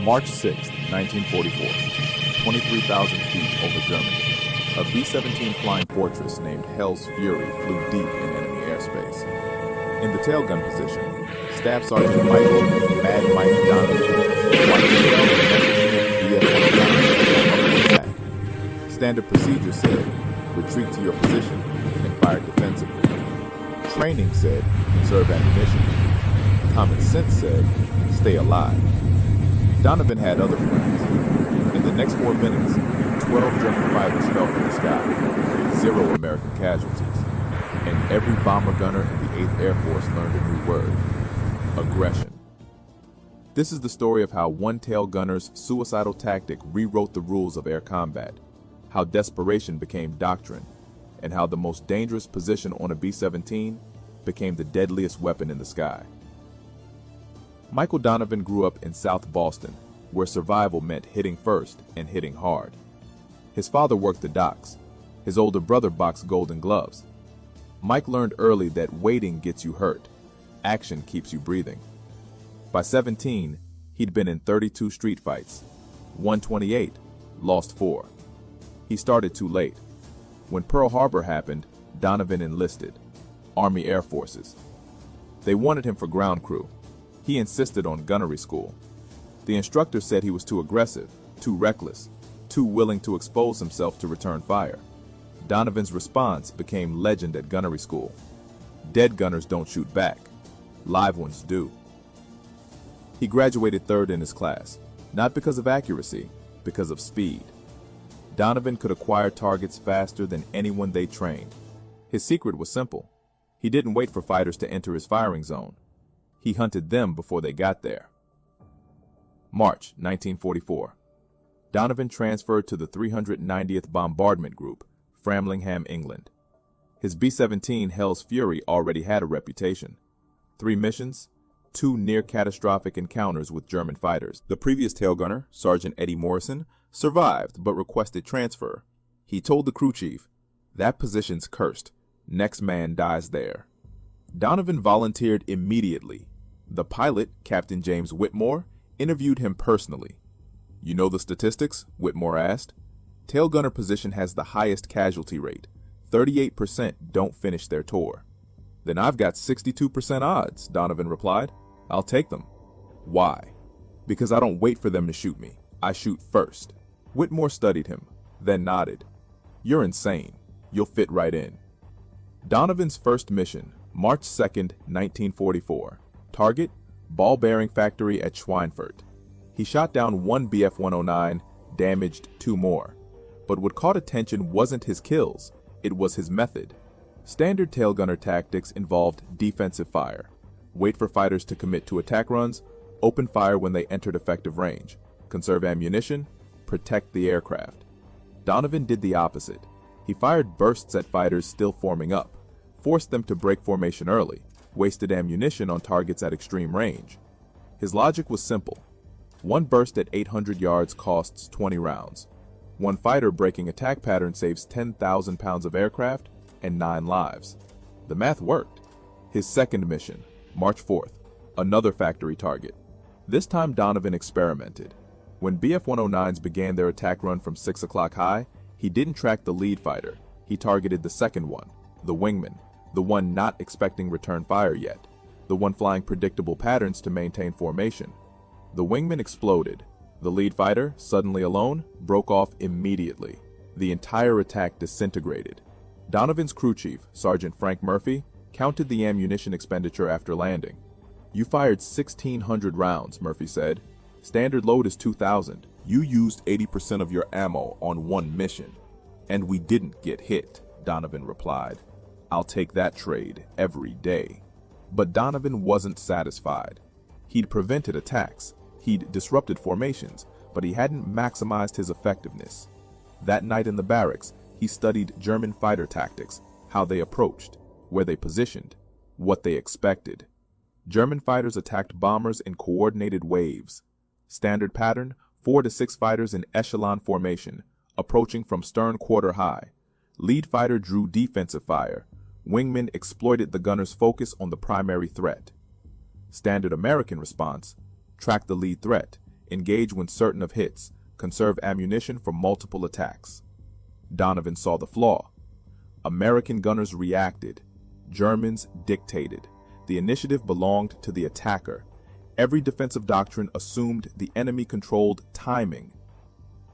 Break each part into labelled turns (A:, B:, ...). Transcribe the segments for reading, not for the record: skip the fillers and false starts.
A: March 6, 1944, 23,000 feet over Germany. A B-17 flying fortress named Hell's Fury flew deep in enemy airspace. In the tailgun position, Staff Sergeant Michael "Mad Mike" Donovan watched the Messerschmitt Bf attack. Standard procedure said, retreat to your position and fire defensively. Training said, conserve ammunition. Common sense said, stay alive. Donovan had other plans. In the next 4 minutes, 12 German fighters fell from the sky, with 0 American casualties. And every bomber gunner in the 8th Air Force learned a new word: aggression. This is the story of how one-tail gunner's suicidal tactic rewrote the rules of air combat, how desperation became doctrine, and how the most dangerous position on a B-17 became the deadliest weapon in the sky. Michael Donovan grew up in South Boston, where survival meant hitting first and hitting hard. His father worked the docks. His older brother boxed Golden Gloves. Mike learned early that waiting gets you hurt. Action keeps you breathing. By 17, he'd been in 32 street fights, won 28, lost 4. He started too late. When Pearl Harbor happened, Donovan enlisted. Army Air Forces. They wanted him for ground crew. He insisted on gunnery school. The instructor said he was too aggressive, too reckless, too willing to expose himself to return fire. Donovan's response became legend at gunnery school. Dead gunners don't shoot back. Live ones do. He graduated 3rd in his class, not because of accuracy, because of speed. Donovan could acquire targets faster than anyone they trained. His secret was simple. He didn't wait for fighters to enter his firing zone. He hunted them before they got there. March 1944. Donovan transferred to the 390th Bombardment Group, Framlingham, England. His B-17 Hell's Fury already had a reputation. 3 missions, 2 near-catastrophic encounters with German fighters. The previous tail gunner, Sergeant Eddie Morrison, survived but requested transfer. He told the crew chief, "That position's cursed. Next man dies there." Donovan volunteered immediately. The pilot, Captain James Whitmore, interviewed him personally. "You know the statistics?" Whitmore asked. "Tail gunner position has the highest casualty rate. 38% don't finish their tour." "Then I've got 62% odds," Donovan replied. "I'll take them." "Why?" "Because I don't wait for them to shoot me. I shoot first." Whitmore studied him, then nodded. "You're insane. You'll fit right in." Donovan's first mission, March 2nd, 1944. Target, ball bearing factory at Schweinfurt. He shot down 1 Bf-109, damaged 2 more. But what caught attention wasn't his kills, it was his method. Standard tail gunner tactics involved defensive fire. Wait for fighters to commit to attack runs, open fire when they entered effective range, conserve ammunition, protect the aircraft. Donovan did the opposite. He fired bursts at fighters still forming up, forced them to break formation early, wasted ammunition on targets at extreme range. His logic was simple. 1 burst at 800 yards costs 20 rounds. 1 fighter breaking attack pattern saves 10,000 pounds of aircraft and 9 lives. The math worked. His second mission, March 4th, another factory target. This time Donovan experimented. When Bf-109s began their attack run from 6 o'clock high, he didn't track the lead fighter. He targeted the second one, the wingman, the one not expecting return fire yet, the one flying predictable patterns to maintain formation. The wingman exploded. The lead fighter, suddenly alone, broke off immediately. The entire attack disintegrated. Donovan's crew chief, Sergeant Frank Murphy, counted the ammunition expenditure after landing. "You fired 1,600 rounds," Murphy said. "Standard load is 2,000. You used 80% of your ammo on 1 mission." "And we didn't get hit," Donovan replied. "I'll take that trade every day." But Donovan wasn't satisfied. He'd prevented attacks. He'd disrupted formations, but he hadn't maximized his effectiveness. That night in the barracks, he studied German fighter tactics, how they approached, where they positioned, what they expected. German fighters attacked bombers in coordinated waves. Standard pattern, 4 to 6 fighters in echelon formation, approaching from stern quarter high. Lead fighter drew defensive fire. Wingmen exploited the gunner's focus on the primary threat. Standard American response, track the lead threat, Engage when certain of hits. Conserve ammunition for multiple attacks. Donovan saw the flaw. American gunners reacted. Germans dictated. The initiative belonged to the attacker. Every defensive doctrine assumed the enemy controlled timing.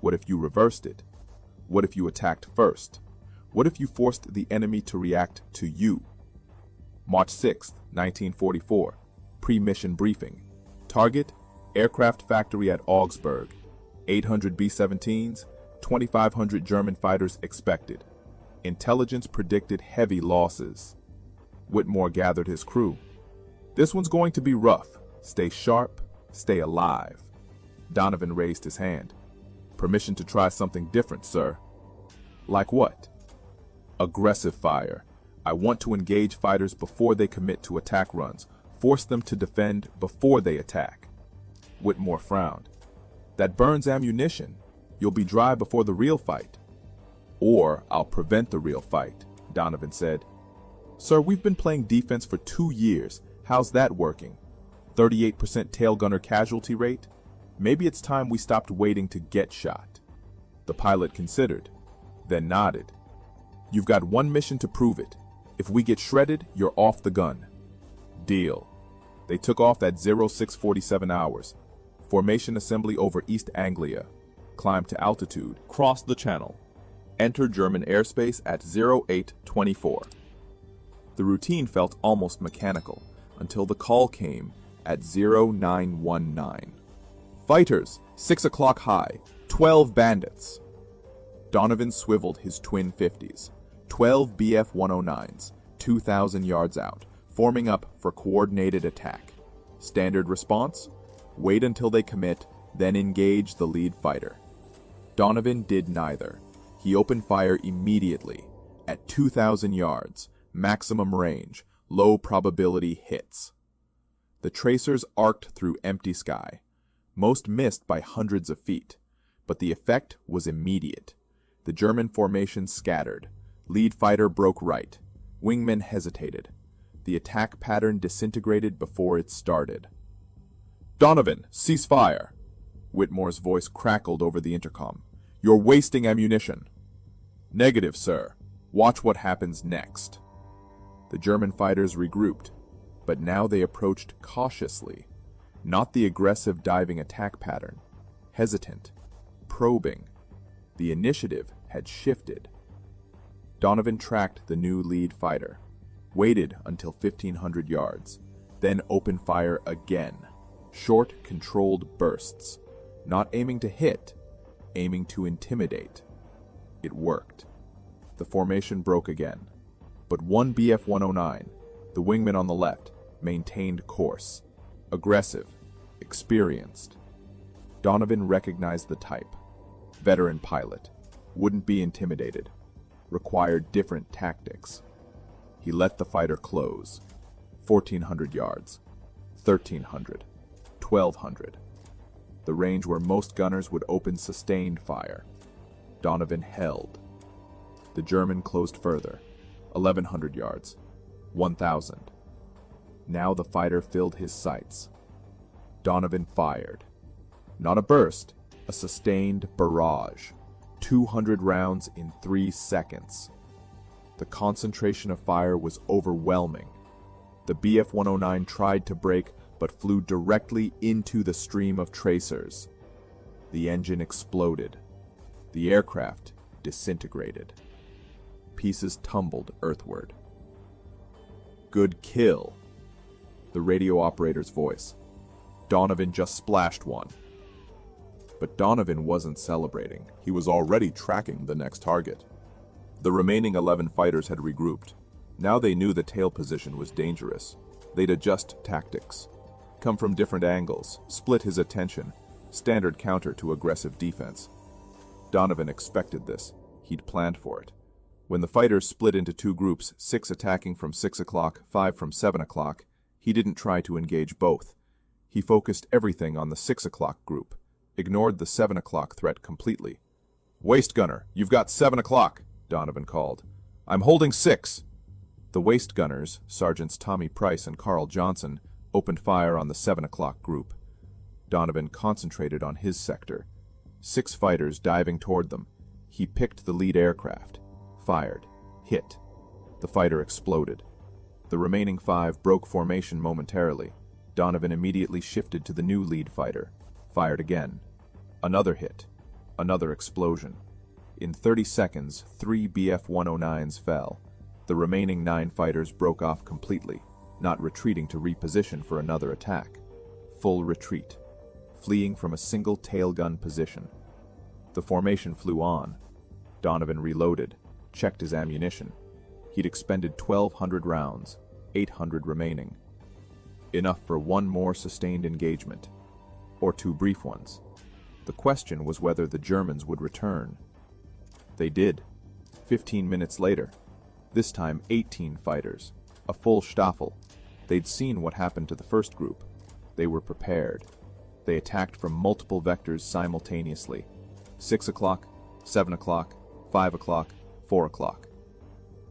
A: What if you reversed it? What if you attacked first? What if you forced the enemy to react to you? March 6, 1944. Pre-mission briefing. Target: aircraft factory at Augsburg. 800 B-17s, 2,500 German fighters expected. Intelligence predicted heavy losses. Whitmore gathered his crew. This one's going to be rough. Stay sharp, stay alive. Donovan raised his hand. Permission to try something different, sir. Like what? Aggressive fire. I want to engage fighters before they commit to attack runs. Force them to defend before they attack. Whitmore frowned. That burns ammunition. You'll be dry before the real fight. Or I'll prevent the real fight, Donovan said. Sir, we've been playing defense for 2 years. How's that working? 38% tail gunner casualty rate? Maybe it's time we stopped waiting to get shot. The pilot considered, then nodded. You've got one mission to prove it. If we get shredded, you're off the gun. Deal. They took off at 0647 hours. Formation assembly over East Anglia. Climb to altitude. Cross the channel. Enter German airspace at 0824. The routine felt almost mechanical until the call came at 0919. Fighters, 6 o'clock high, 12 bandits. Donovan swiveled his twin 50s, 12 Bf-109s, 2,000 yards out, forming up for coordinated attack. Standard response? Wait until they commit, then engage the lead fighter. Donovan did neither. He opened fire immediately, at 2,000 yards, maximum range, low probability hits. The tracers arced through empty sky. Most missed by hundreds of feet, but the effect was immediate. The German formation scattered. Lead fighter broke right. Wingmen hesitated. The attack pattern disintegrated before it started. Donovan, cease fire! Whitmore's voice crackled over the intercom. You're wasting ammunition. Negative, sir. Watch what happens next. The German fighters regrouped, but now they approached cautiously. Not the aggressive diving attack pattern. Hesitant. Probing. The initiative had shifted. Donovan tracked the new lead fighter. Waited until 1,500 yards. Then opened fire again. Short, controlled bursts. Not aiming to hit, aiming to intimidate. It worked. The formation broke again. But one Bf-109, the wingman on the left, maintained course. Aggressive, experienced. Donovan recognized the type. Veteran pilot. Wouldn't be intimidated. Required different tactics. He let the fighter close. 1,400 yards. 1,300. 1,200. The range where most gunners would open sustained fire. Donovan held. The German closed further. 1,100 yards. 1,000. Now the fighter filled his sights. Donovan fired. Not a burst, a sustained barrage. 200 rounds in 3 seconds. The concentration of fire was overwhelming. The Bf-109 tried to brake, but flew directly into the stream of tracers. The engine exploded. The aircraft disintegrated. Pieces tumbled earthward. Good kill. The radio operator's voice. Donovan just splashed one. But Donovan wasn't celebrating. He was already tracking the next target. The remaining 11 fighters had regrouped. Now they knew the tail position was dangerous. They'd adjust tactics. Come from different angles, split his attention, standard counter to aggressive defense. Donovan expected this. He'd planned for it. When the fighters split into 2 groups, 6 attacking from 6 o'clock, 5 from 7 o'clock, he didn't try to engage both. He focused everything on the 6 o'clock group, ignored the 7 o'clock threat completely. Waist gunner, you've got 7 o'clock, Donovan called. I'm holding 6. The waist gunners, Sergeants Tommy Price and Carl Johnson, opened fire on the 7 o'clock group. Donovan concentrated on his sector. 6 fighters diving toward them. He picked the lead aircraft, fired, hit. The fighter exploded. The remaining 5 broke formation momentarily. Donovan immediately shifted to the new lead fighter, fired again. Another hit, another explosion. In 30 seconds, 3 Bf-109s fell. The remaining 9 fighters broke off completely, not retreating to reposition for another attack. Full retreat, fleeing from a single tailgun position. The formation flew on. Donovan reloaded, checked his ammunition. He'd expended 1,200 rounds, 800 remaining. Enough for 1 more sustained engagement, or 2 brief ones. The question was whether the Germans would return. They did. 15 minutes later. This time 18 fighters, a full Staffel. They'd seen what happened to the first group. They were prepared. They attacked from multiple vectors simultaneously. 6 o'clock, 7 o'clock, 5 o'clock, 4 o'clock.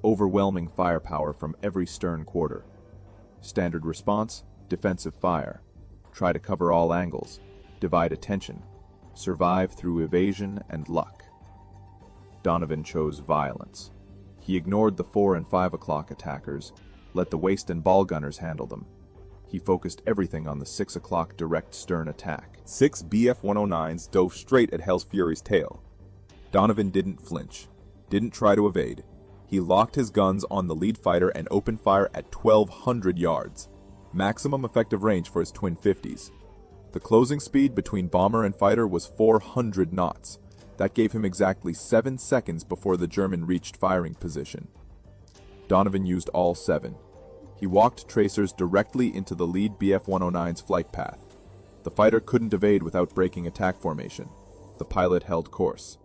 A: Overwhelming firepower from every stern quarter. Standard response, defensive fire. Try to cover all angles. Divide attention. Survive through evasion and luck. Donovan chose violence. He ignored the 4 and 5 o'clock attackers, let the waist and ball gunners handle them. He focused everything on the 6 o'clock direct stern attack.
B: 6 Bf-109s dove straight at Hell's Fury's tail. Donovan didn't flinch, didn't try to evade. He locked his guns on the lead fighter and opened fire at 1,200 yards, maximum effective range for his twin 50s. The closing speed between bomber and fighter was 400 knots. That gave him exactly 7 seconds before the German reached firing position. Donovan used all 7. He walked tracers directly into the lead Bf-109's flight path. The fighter couldn't evade without breaking attack formation. The pilot held course.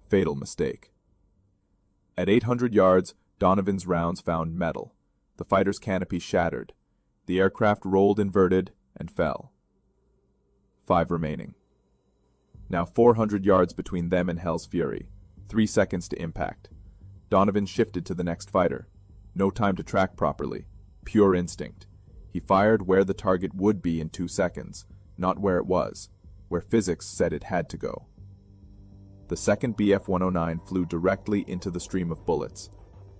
B: Fatal mistake. At 800 yards, Donovan's rounds found metal. The fighter's canopy shattered. The aircraft rolled inverted and fell. 5 remaining. Now 400 yards between them and Hell's Fury. 3 seconds to impact. Donovan shifted to the next fighter. No time to track properly. Pure instinct. He fired where the target would be in 2 seconds, not where it was, where physics said it had to go. The second Bf-109 flew directly into the stream of bullets.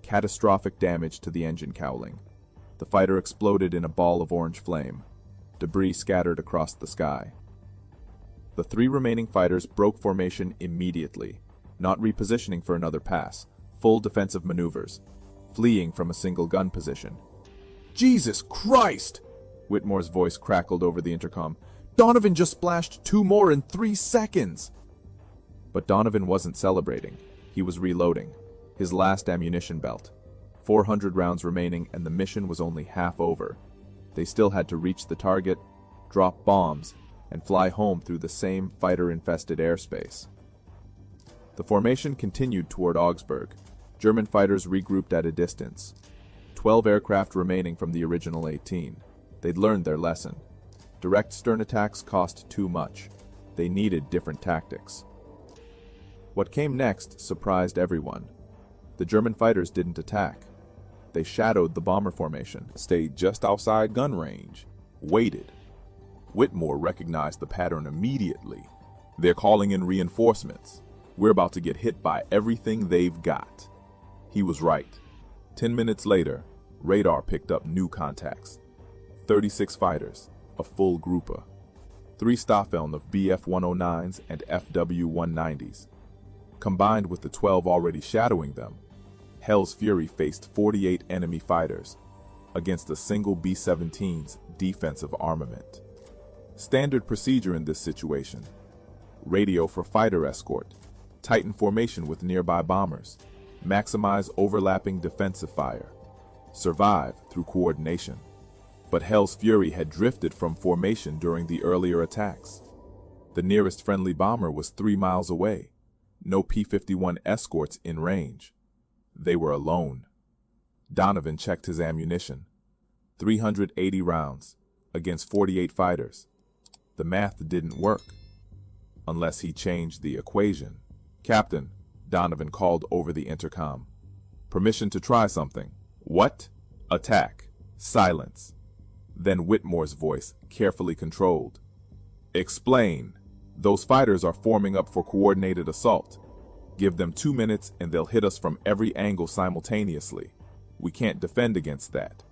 B: Catastrophic damage to the engine cowling. The fighter exploded in a ball of orange flame. Debris scattered across the sky. The 3 remaining fighters broke formation immediately, not repositioning for another pass, full defensive maneuvers, fleeing from a single gun position.
A: Jesus Christ! Whitmore's voice crackled over the intercom. Donovan just splashed 2 more in 3 seconds! But Donovan wasn't celebrating. He was reloading. His last ammunition belt. 400 rounds remaining and the mission was only half over. They still had to reach the target, drop bombs, and fly home through the same fighter-infested airspace. The formation continued toward Augsburg. German fighters regrouped at a distance. 12 aircraft remaining from the original 18. They'd learned their lesson. Direct stern attacks cost too much. They needed different tactics. What came next surprised everyone. The German fighters didn't attack. They shadowed the bomber formation,
B: Stayed just outside gun range, waited. Whitmore recognized the pattern immediately. They're calling in reinforcements. We're about to get hit by everything they've got. He was right. 10 minutes later, radar picked up new contacts. 36 fighters, a full grouper. 3 Staffeln of Bf-109s and FW-190s. Combined with the 12 already shadowing them, Hell's Fury faced 48 enemy fighters against a single B-17's defensive armament. Standard procedure in this situation: radio for fighter escort, tighten formation with nearby bombers, maximize overlapping defensive fire, survive through coordination. But Hell's Fury had drifted from formation during the earlier attacks. The nearest friendly bomber was 3 miles away. No P-51 escorts in range. They were alone. Donovan checked his ammunition. 380 rounds against 48 fighters. The math didn't work. Unless he changed the equation. "Captain," Donovan called over the intercom. "Permission to try something." "What?" "Attack." Silence. Then Whitmore's voice, carefully controlled. Explain. Those fighters are forming up for coordinated assault. Give them 2 minutes and they'll hit us from every angle simultaneously. We can't defend against that,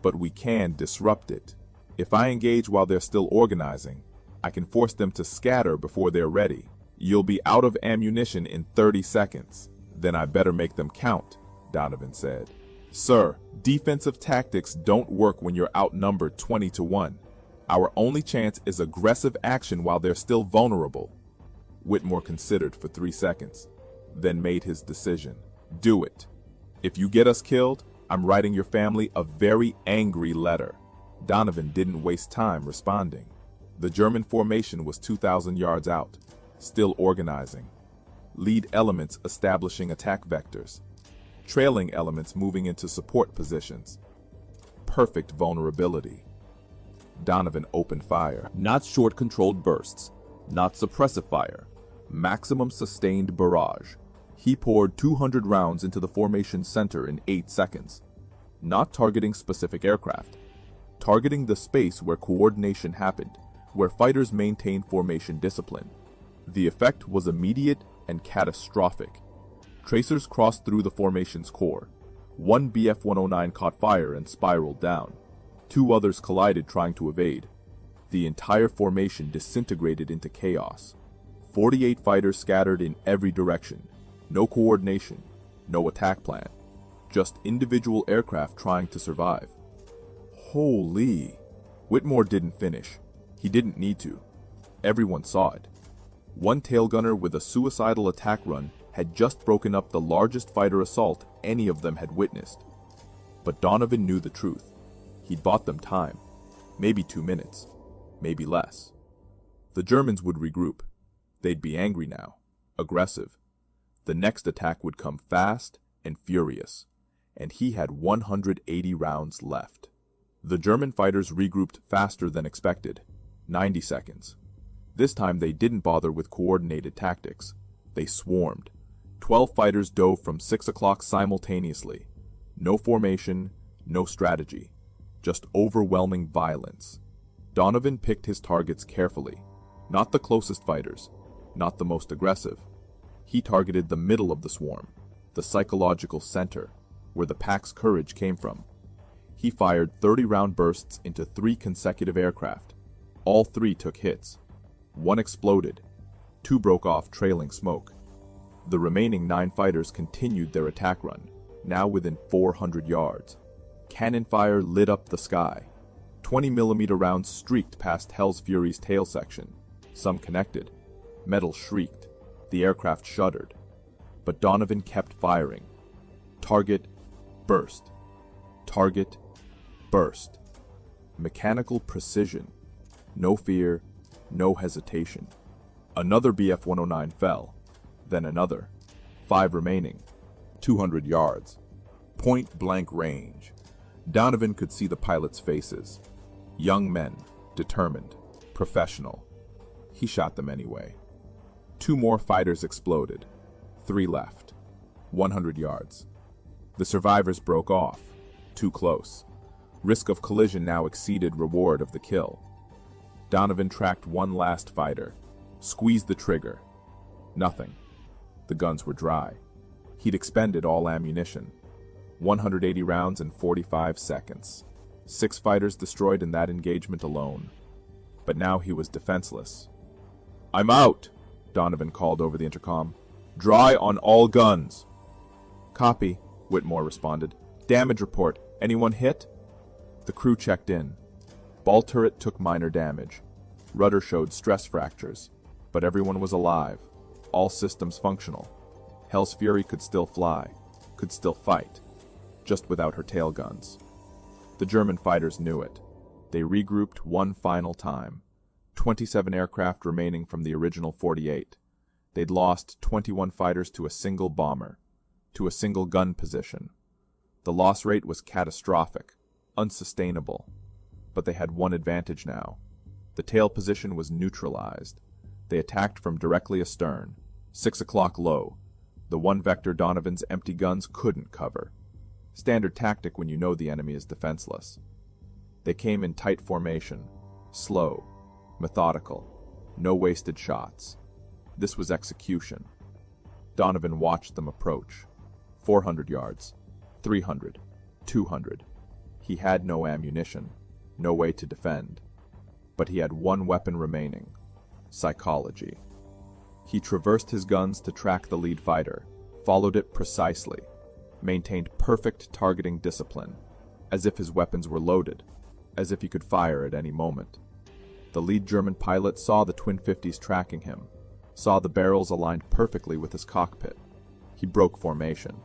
B: but we can disrupt it. If I engage while they're still organizing, I can force them to scatter before they're ready. You'll be out of ammunition in 30 seconds. Then I better make them count, Donovan said. Sir, defensive tactics don't work when you're outnumbered 20-1. Our only chance is aggressive action while they're still vulnerable. Whitmore considered for 3 seconds, then made his decision. Do it. If you get us killed, I'm writing your family a very angry letter. Donovan didn't waste time responding. The German formation was 2,000 yards out, still organizing. Lead elements establishing attack vectors. Trailing elements moving into support positions. Perfect vulnerability. Donovan opened fire.
A: Not short controlled bursts, not suppressive fire, maximum sustained barrage. He poured 200 rounds into the formation's center in 8 seconds. Not targeting specific aircraft, targeting the space where coordination happened, where fighters maintained formation discipline. The effect was immediate and catastrophic. Tracers crossed through the formation's core. One Bf-109 caught fire and spiraled down. 2 others collided trying to evade. The entire formation disintegrated into chaos. 48 fighters scattered in every direction. No coordination, no attack plan. Just individual aircraft trying to survive. Holy! Whitmore didn't finish. He didn't need to. Everyone saw it. One tail gunner with a suicidal attack run had just broken up the largest fighter assault any of them had witnessed. But Donovan knew the truth. He'd bought them time. Maybe 2 minutes. Maybe less. The Germans would regroup. They'd be angry now. Aggressive. The next attack would come fast and furious. And he had 180 rounds left. The German fighters regrouped faster than expected. 90 seconds. This time they didn't bother with coordinated tactics. They swarmed. 12 fighters dove from 6 o'clock simultaneously. No formation, no strategy. Just overwhelming violence. Donovan picked his targets carefully. Not the closest fighters. Not the most aggressive. He targeted the middle of the swarm. The psychological center, where the pack's courage came from. He fired 30-round bursts into 3 consecutive aircraft. All 3 took hits. 1 exploded. 2 broke off trailing smoke. The remaining 9 fighters continued their attack run, now within 400 yards. Cannon fire lit up the sky. 20mm rounds streaked past Hell's Fury's tail section. Some connected. Metal shrieked. The aircraft shuddered. But Donovan kept firing. Target, burst. Target, burst. Mechanical precision. No fear, no hesitation. Another Bf-109 fell. Then another. 5 remaining. 200 yards. Point-blank range. Donovan could see the pilots' faces. Young men, determined, professional. He shot them anyway. 2 more fighters exploded. 3 left. 100 yards. The survivors broke off. Too close. Risk of collision now exceeded reward of the kill. Donovan tracked one last fighter. Squeezed the trigger. Nothing. The guns were dry. He'd expended all ammunition. 180 rounds in 45 seconds. 6 fighters destroyed in that engagement alone. But now he was defenseless. "I'm out," Donovan called over the intercom. "Dry on all guns." "Copy," Whitmore responded. "Damage report. Anyone hit?" The crew checked in. Ball turret took minor damage. Rudder showed stress fractures. But everyone was alive. All systems functional. Hell's Fury could still fly. Could still fight. Just without her tail guns. The German fighters knew it. They regrouped one final time. 27 aircraft remaining from the original 48. They'd lost 21 fighters to a single bomber. To a single gun position. The loss rate was catastrophic. Unsustainable. But they had one advantage now. The tail position was neutralized. They attacked from directly astern. 6 o'clock low. The one vector Donovan's empty guns couldn't cover. Standard tactic when you know the enemy is defenseless. They came in tight formation. Slow. Methodical.
B: No wasted shots. This was execution. Donovan watched them approach. 400 yards, 300, 200. He had no ammunition, no way to defend. But he had one weapon remaining: psychology. He traversed his guns to track the lead fighter, followed it precisely, maintained perfect targeting discipline, as if his weapons were loaded, as if he could fire at any moment. The lead German pilot saw the twin 50s tracking him, saw the barrels aligned perfectly with his cockpit. He broke formation.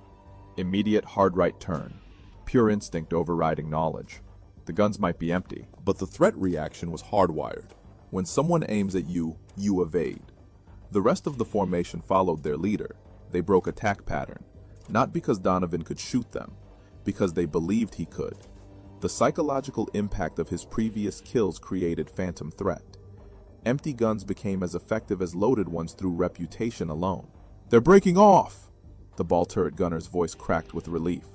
B: Immediate hard right turn, pure instinct overriding knowledge. The guns might be empty,
A: But the threat reaction was hardwired. When someone aims at you, you evade. The rest of the formation followed their leader. They broke attack pattern, not because Donovan could shoot them, because they believed he could. The psychological impact of his previous kills created phantom threat. Empty guns became as effective as loaded ones through reputation alone. "They're breaking off!" The ball turret gunner's voice cracked with relief.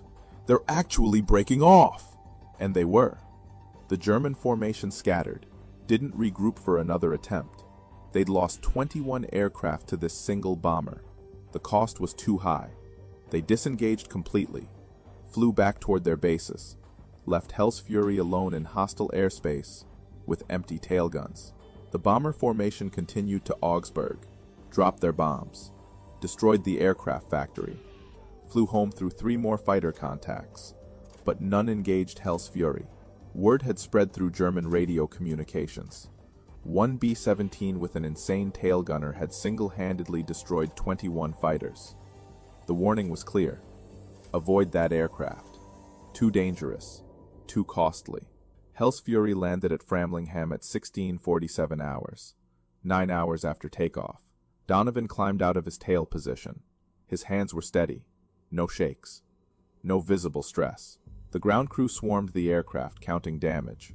A: "They're actually breaking off!" And they were. The German formation scattered, didn't regroup for another attempt. They'd lost 21 aircraft to this single bomber. The cost was too high. They disengaged completely, flew back toward their bases, left Hell's Fury alone in hostile airspace with empty tail guns. The bomber formation continued to Augsburg, dropped their bombs, destroyed the aircraft factory, flew home through 3 more fighter contacts, but none engaged Hell's Fury. Word had spread through German radio communications. One B-17 with an insane tail gunner had single-handedly destroyed 21 fighters. The warning was clear: avoid that aircraft. Too dangerous, too costly. Hell's Fury landed at Framlingham at 16:47 hours, 9 hours after takeoff. Donovan climbed out of his tail position. His hands were steady, no shakes, no visible stress. The ground crew swarmed the aircraft, counting damage.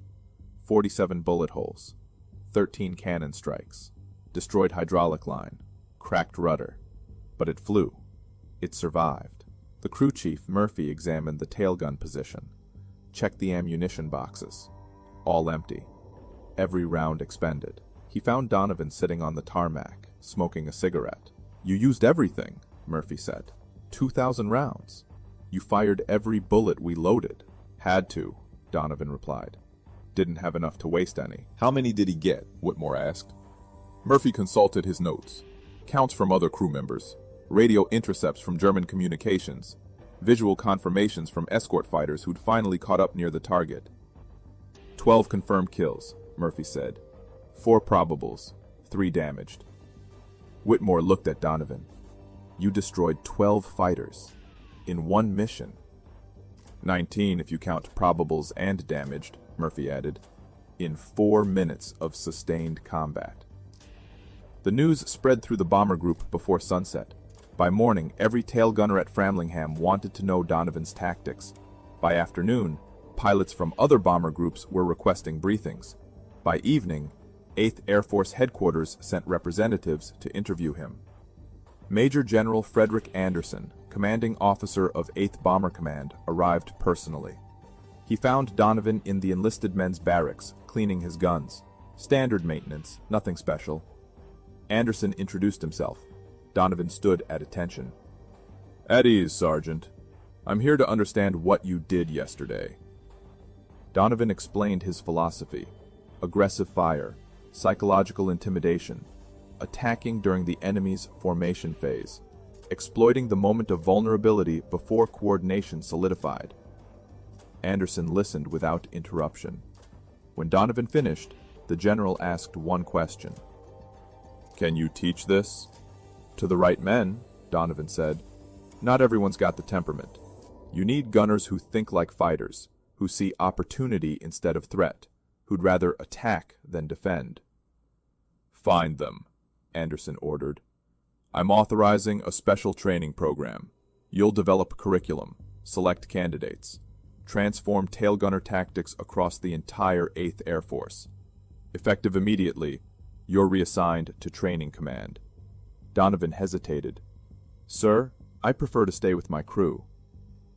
A: 47 bullet holes, 13 cannon strikes, destroyed hydraulic line, cracked rudder. But it flew. It survived. The crew chief, Murphy, examined the tail gun position, checked the ammunition boxes. All empty. Every round expended. He found Donovan sitting on the tarmac, smoking a cigarette. "You used everything," Murphy said. 2,000 rounds. You fired every bullet we loaded." "Had to," Donovan replied. "Didn't have enough to waste any."
B: How many did he get? Whitmore asked.
A: Murphy consulted his notes. Counts from other crew members. Radio intercepts from German communications. Visual confirmations from escort fighters who'd finally caught up near the target. 12 confirmed kills, Murphy said. 4 probables, 3 damaged. Whitmore looked at Donovan. "You destroyed 12 fighters. In one mission." 19 if you count probables and damaged, Murphy added. In 4 minutes of sustained combat. The news spread through the bomber group before sunset. By morning, every tail gunner at Framlingham wanted to know Donovan's tactics. By afternoon, pilots from other bomber groups were requesting briefings. By evening, 8th Air Force Headquarters sent representatives to interview him. Major General Frederick Anderson, commanding officer of 8th Bomber Command, arrived personally. He found Donovan in the enlisted men's barracks, cleaning his guns. Standard maintenance, nothing special. Anderson introduced himself. Donovan stood at attention. "At ease, Sergeant. I'm here to understand what you did yesterday." Donovan explained his philosophy: aggressive fire, psychological intimidation, attacking during the enemy's formation phase, exploiting the moment of vulnerability before coordination solidified. Anderson listened without interruption. When Donovan finished, the general asked one question. "Can you teach this?" "To the right men," Donovan said. "Not everyone's got the temperament. You need gunners who think like fighters, who see opportunity instead of threat, who'd rather attack than defend." "Find them," Anderson ordered. "I'm authorizing a special training program. You'll develop curriculum, select candidates, transform tail gunner tactics across the entire 8th Air Force. Effective immediately, you're reassigned to training command." Donovan hesitated. "Sir, I prefer to stay with my crew."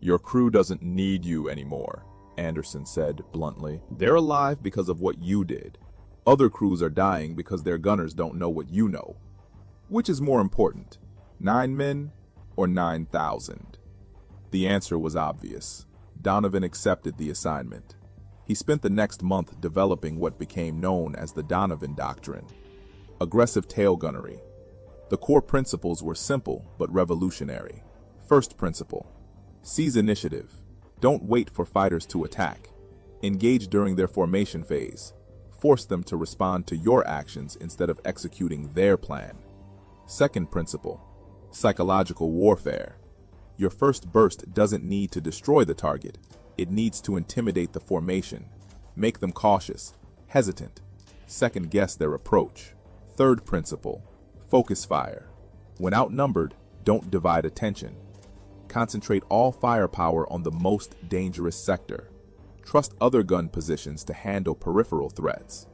A: "Your crew doesn't need you anymore," Anderson said bluntly. "They're alive because of what you did.
B: Other crews are dying because their gunners don't know what you know. Which is more important, 9 men or 9,000? The answer was obvious. Donovan accepted the assignment. He spent the next month developing what became known as the Donovan doctrine. Aggressive tail gunnery. The core principles were simple but revolutionary. First principle: seize initiative. Don't wait for fighters to attack. Engage during their formation phase. Force them to respond to your actions instead of executing their plan. Second principle: psychological warfare. Your first burst doesn't need to destroy the target. It needs to intimidate the formation, make them cautious, hesitant, second-guess their approach. Third principle: focus fire. When outnumbered, don't divide attention. Concentrate all firepower on the most dangerous sector. Trust other gun positions to handle peripheral threats.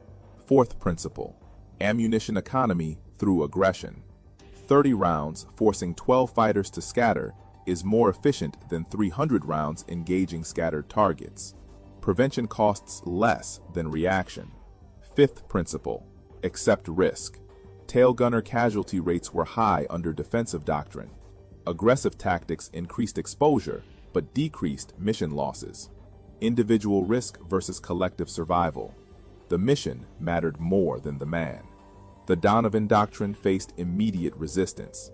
B: Fourth principle: ammunition economy through aggression. 30 rounds forcing 12 fighters to scatter is more efficient than 300 rounds engaging scattered targets. Prevention costs less than reaction. Fifth principle: accept risk. Tail gunner casualty rates were high under defensive doctrine. Aggressive tactics increased exposure but decreased mission losses. Individual risk versus collective survival. The mission mattered more than the man. The Donovan doctrine faced immediate resistance.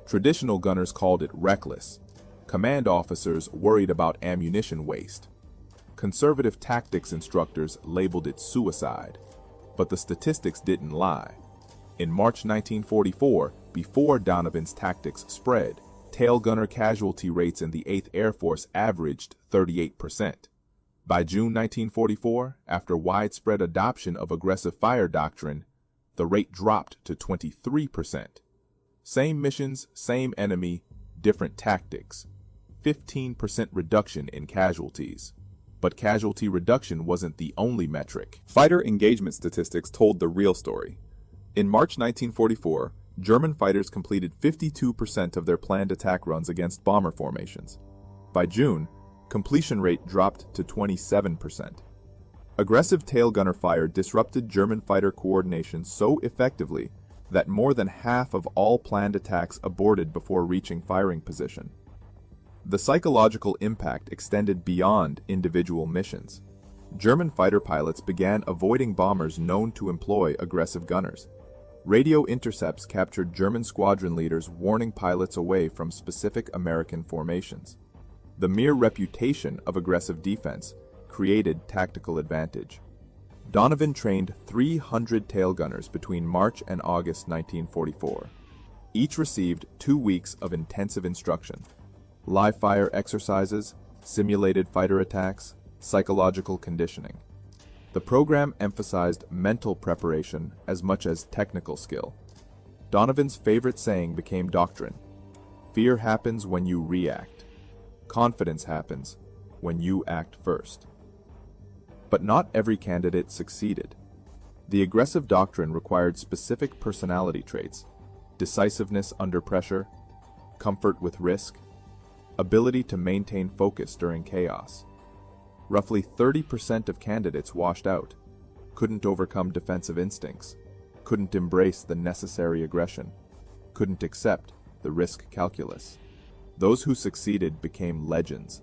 B: Traditional gunners called it reckless. Command officers worried about ammunition waste. Conservative tactics instructors labeled it suicide. But the statistics didn't lie. In March 1944, before Donovan's tactics spread, tail gunner casualty rates in the 8th Air Force averaged 38%. By June 1944, after widespread adoption of aggressive fire doctrine, the rate dropped to 23%. Same missions, same enemy, different tactics. 15% reduction in casualties. But casualty reduction wasn't the only metric.
A: Fighter engagement statistics told the real story. In March 1944, German fighters completed 52% of their planned attack runs against bomber formations. By June, completion rate dropped to 27%. Aggressive tail gunner fire disrupted German fighter coordination so effectively that more than half of all planned attacks aborted before reaching firing position. The psychological impact extended beyond individual missions. German fighter pilots began avoiding bombers known to employ aggressive gunners. Radio intercepts captured German squadron leaders warning pilots away from specific American formations. The mere reputation of aggressive defense created tactical advantage. Donovan trained 300 tail gunners between March and August 1944. Each received 2 weeks of intensive instruction. Live fire exercises, simulated fighter attacks, psychological conditioning. The program emphasized mental preparation as much as technical skill. Donovan's favorite saying became doctrine: fear happens when you react. Confidence happens when you act first. But not every candidate succeeded. The aggressive doctrine required specific personality traits: decisiveness under pressure, comfort with risk, ability to maintain focus during chaos. Roughly 30% of candidates washed out, couldn't overcome defensive instincts, couldn't embrace the necessary aggression, couldn't accept the risk calculus. Those who succeeded became legends.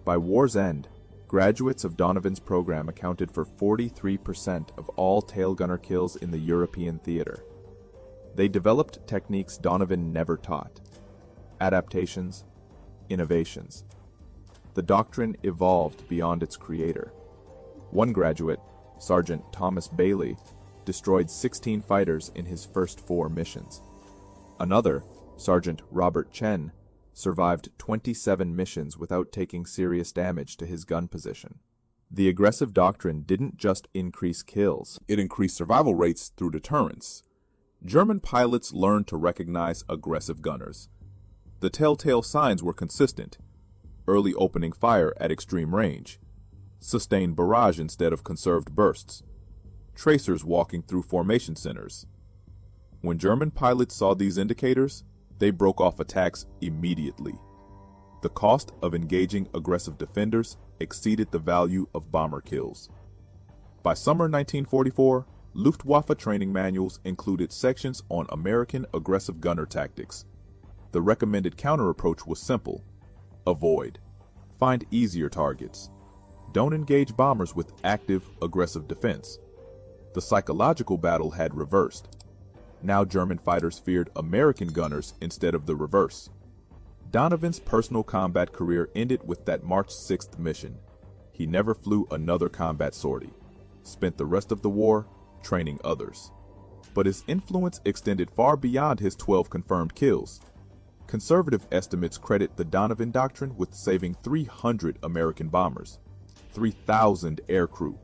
A: By war's end, graduates of Donovan's program accounted for 43% of all tail gunner kills in the European theater. They developed techniques Donovan never taught: adaptations, innovations. The doctrine evolved beyond its creator. One graduate, Sergeant Thomas Bailey, destroyed 16 fighters in his first 4 missions. Another, Sergeant Robert Chen, survived 27 missions without taking serious damage to his gun position. The aggressive doctrine didn't just increase kills, it increased survival rates through deterrence. German pilots learned to recognize aggressive gunners. The telltale signs were consistent: early opening fire at extreme range, sustained barrage instead of conserved bursts, tracers walking through formation centers. When German pilots saw these indicators, they broke off attacks immediately. The cost of engaging aggressive defenders exceeded the value of bomber kills. By summer 1944,
B: Luftwaffe training manuals included sections on American aggressive gunner tactics. The recommended counter-approach was simple: avoid. Find easier targets. Don't engage bombers with active, aggressive defense. The psychological battle had reversed. Now German fighters feared American gunners instead of the reverse. Donovan's personal combat career ended with that March 6th mission. He never flew another combat sortie. Spent the rest of the war training others. But his influence extended far beyond his 12 confirmed kills. Conservative estimates credit the Donovan doctrine with saving 300 American bombers, 3,000 aircrew.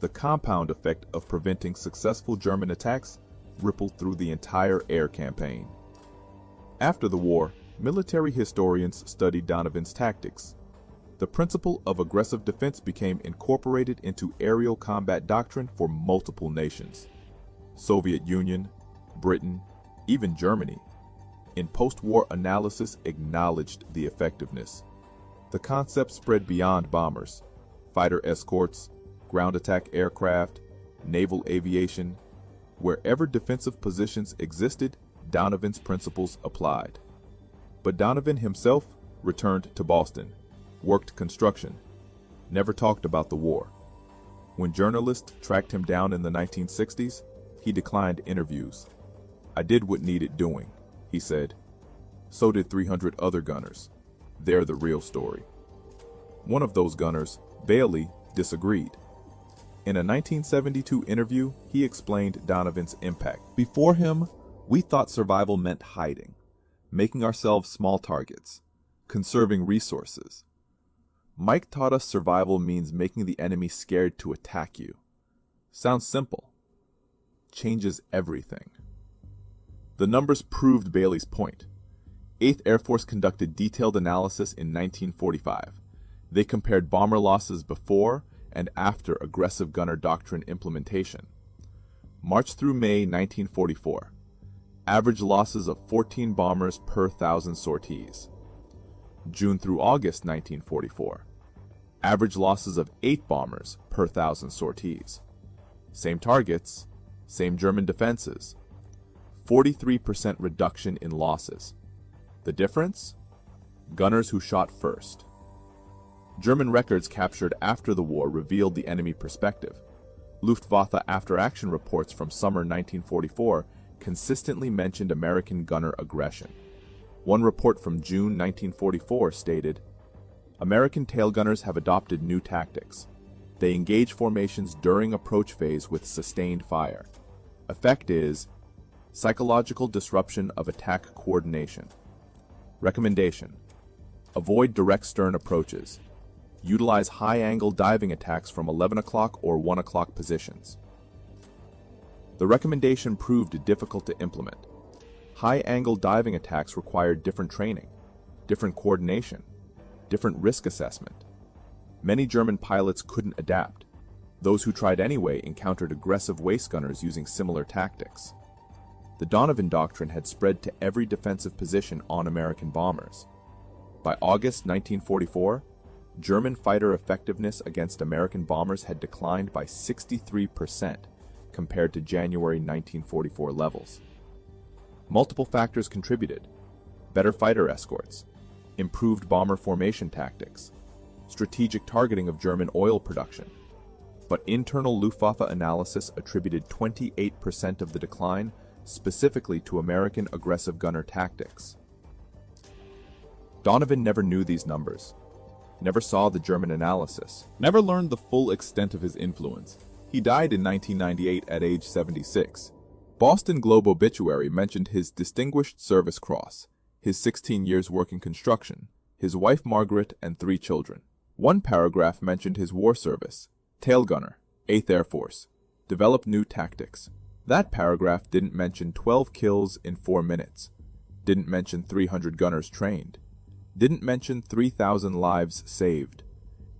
B: The compound effect of preventing successful German attacks rippled through the entire air campaign. After the war, military historians studied Donovan's tactics. The principle of aggressive defense became incorporated into aerial combat doctrine for multiple nations: Soviet Union, Britain, even Germany. In post-war analysis acknowledged the effectiveness. The concept spread beyond bombers: fighter escorts, ground attack aircraft, naval aviation. Wherever defensive positions existed, Donovan's principles applied. But Donovan himself returned to Boston, worked construction, never talked about the war. When journalists tracked him down in the 1960s, he declined interviews. "I did what needed doing," he said. So did 300 other gunners. They're the real story. One of those gunners, Bailey, disagreed. In a 1972 interview, he explained Donovan's impact. "Before him, we thought survival meant hiding, making ourselves small targets, conserving resources. Mike taught us survival means making the enemy scared to attack you. Sounds simple. Changes everything." The numbers proved Bailey's point. 8th Air Force conducted detailed analysis in 1945. They compared bomber losses before and after aggressive gunner doctrine implementation. March through May 1944. Average losses of 14 bombers per 1,000 sorties. June through August 1944. Average losses of 8 bombers per 1,000 sorties. Same targets, same German defenses. 43% reduction in losses. The difference? Gunners who shot first. German records captured after the war revealed the enemy perspective. Luftwaffe after-action reports from summer 1944 consistently mentioned American gunner aggression. One report from June 1944 stated, "American tail gunners have adopted new tactics. They engage formations during approach phase with sustained fire. Effect is psychological disruption of attack coordination. Recommendation: avoid direct stern approaches. Utilize high-angle diving attacks from 11 o'clock or 1 o'clock positions." The recommendation proved difficult to implement. High-angle diving attacks required different training, different coordination, different risk assessment. Many German pilots couldn't adapt. Those who tried anyway encountered aggressive waist gunners using similar tactics. The Donovan doctrine had spread to every defensive position on American bombers. By August 1944, German fighter effectiveness against American bombers had declined by 63% compared to January 1944 levels. Multiple factors contributed: better fighter escorts, improved bomber formation tactics, strategic targeting of German oil production. But internal Luftwaffe analysis attributed 28% of the decline specifically to American aggressive gunner tactics. Donovan never knew these numbers, never saw the German analysis, never learned the full extent of his influence. He died in 1998 at age 76. Boston Globe obituary mentioned his Distinguished Service Cross, his 16 years working construction, his wife Margaret, and 3 children. One paragraph mentioned his war service: tail gunner, 8th Air Force, developed new tactics. That paragraph didn't mention 12 kills in 4 minutes, didn't mention 300 gunners trained, didn't mention 3,000 lives saved,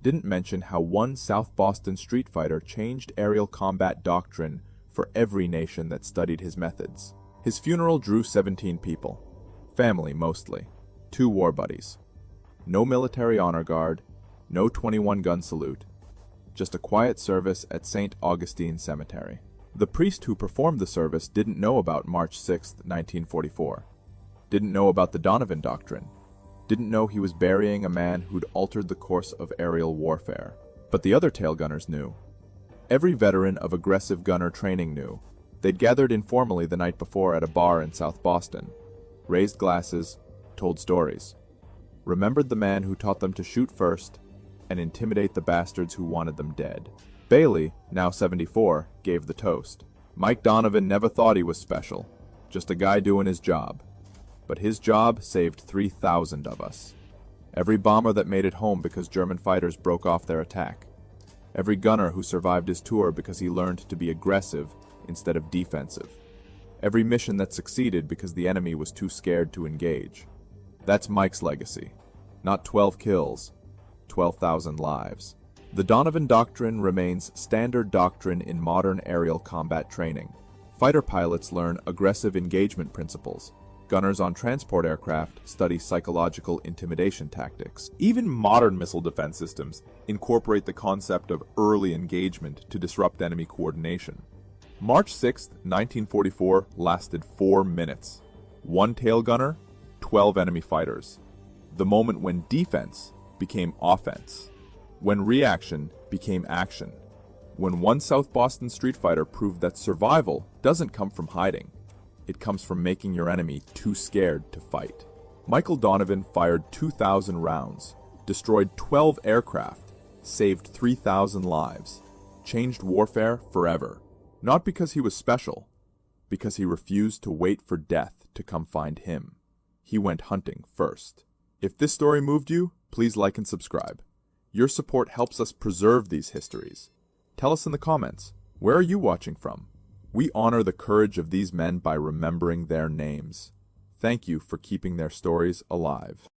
B: didn't mention how one South Boston street fighter changed aerial combat doctrine for every nation that studied his methods. His funeral drew 17 people, family mostly, 2 war buddies. No military honor guard, no 21-gun salute, just a quiet service at St. Augustine Cemetery. The priest who performed the service didn't know about March 6, 1944. Didn't know about the Donovan doctrine. Didn't know he was burying a man who'd altered the course of aerial warfare. But the other tail gunners knew. Every veteran of aggressive gunner training knew. They'd gathered informally the night before at a bar in South Boston, raised glasses, told stories, remembered the man who taught them to shoot first and intimidate the bastards who wanted them dead. Bailey, now 74, gave the toast. Mike Donovan never thought he was special, just a guy doing his job. But his job saved 3,000 of us. Every bomber that made it home because German fighters broke off their attack. Every gunner who survived his tour because he learned to be aggressive instead of defensive. Every mission that succeeded because the enemy was too scared to engage. That's Mike's legacy. Not 12 kills, 12,000 lives. The Donovan Doctrine remains standard doctrine in modern aerial combat training. Fighter pilots learn aggressive engagement principles. Gunners on transport aircraft study psychological intimidation tactics. Even modern missile defense systems incorporate the concept of early engagement to disrupt enemy coordination. March 6, 1944 lasted 4 minutes. 1 tail gunner, 12 enemy fighters. The moment when defense became offense. When reaction became action. When one South Boston street fighter proved that survival doesn't come from hiding. It comes from making your enemy too scared to fight. Michael Donovan fired 2,000 rounds, destroyed 12 aircraft, saved 3,000 lives, changed warfare forever. Not because he was special, because he refused to wait for death to come find him. He went hunting first. If this story moved you, please like and subscribe. Your support helps us preserve these histories. Tell us in the comments, where are you watching from? We honor the courage of these men by remembering their names. Thank you for keeping their stories alive.